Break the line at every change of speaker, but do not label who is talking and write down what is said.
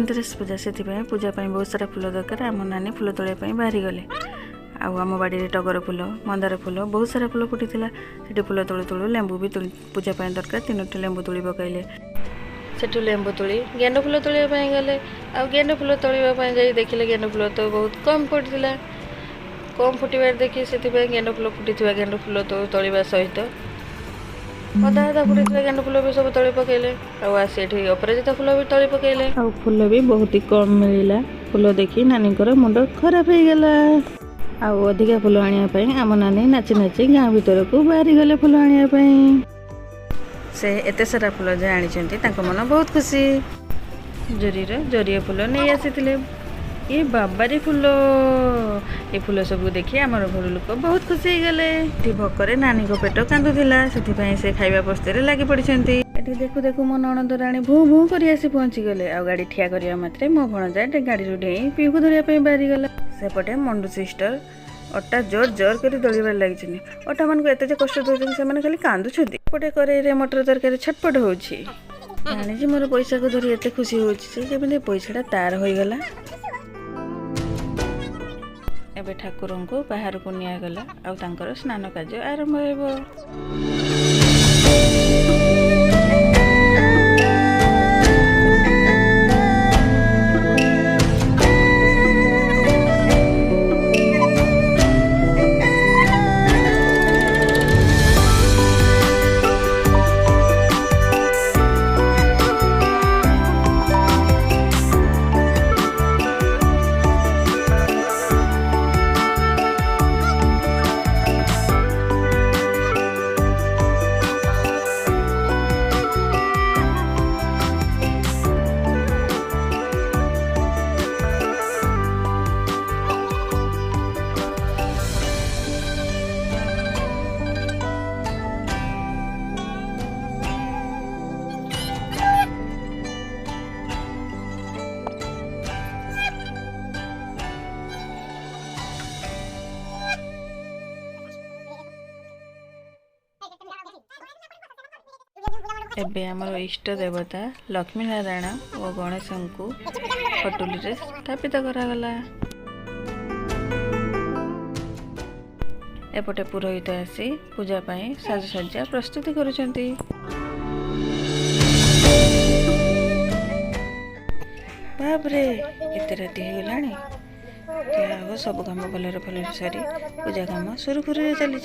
धनतेरस पूजा से पूजा बहुत सारा फूल दरकार। आम नानी फूल तोड़ाई बाहरी गले। आम बाड़ी टगर फूल मंदार फूल बहुत सारा फूल फुटी से फूल तोड़ू तोड़ू लेंबू भी पूजा दरकार। 3टी लेंबू तोड़ी पकईले सेठू लेंबू तोड़ी गेंड फूल तोड़ाई गले। आ गेंड फूल तोड़ाई जाई देखिले गेंड फूल तो बहुत कम फुटी कम फुटबार देखी से गेंड फूल फुटी गेंड फूल तोड़ा सहित अधा अधा फुटी गेंड फूल भी सब तोड़ी पकईले। आसी अपराजिता फूल भी तोड़ी पकईले। आ फूल भी बहुत ही कम मिलला। फूल देखी नानी मुंड खराब हो गला। अधिका फूल आने आम नानी नाची नाची गाँ भीतर को बाहरी गले फूल आने से एते सारा फूल जे आनी मन बहुत खुशी। जोरिया फूल नहीं आसी ये बाबारी फूल ये फूल सब देखी आमर घर लोक बहुत खुशी हो गले। भोकरे नानी को पेट कांदुला से खाଇବା प्रस्तुति लगी पड़ी। देखु देखु मो नणंद राणी भू भू कर आसी पहुँची गले। आ गाड़ी ठिया करने मात्रे मो भणजा गाड़ी डेई पीऊ को धरिया बाहरी गला। सेपटे मंडू सिस्टर अटा जोर जोर कर दलिबार लगी। अटा मान को एत कष्ट दूसरी से खाली कांदुंट। पटे कड़े मटर तरकारी छटपट होची। जानी मोर पैसा को धरी एत खुशी होती पैसाटा तार हो गला। एबे ठाकुर को बाहर को निगला आर स्नान कार्य आरंभ हो। एबे आमर इष्ट देवता लक्ष्मी नारायण और गणेश को खटुली रे स्थापित करागला। एपटे पुरोहित आसी पूजा पाई साजसज्जा प्रस्तुति करुछंती। बाप रे एते राति हो गलानी। सब काम भलरे भलरे सारी पूजा काम सुरुखुरु चली।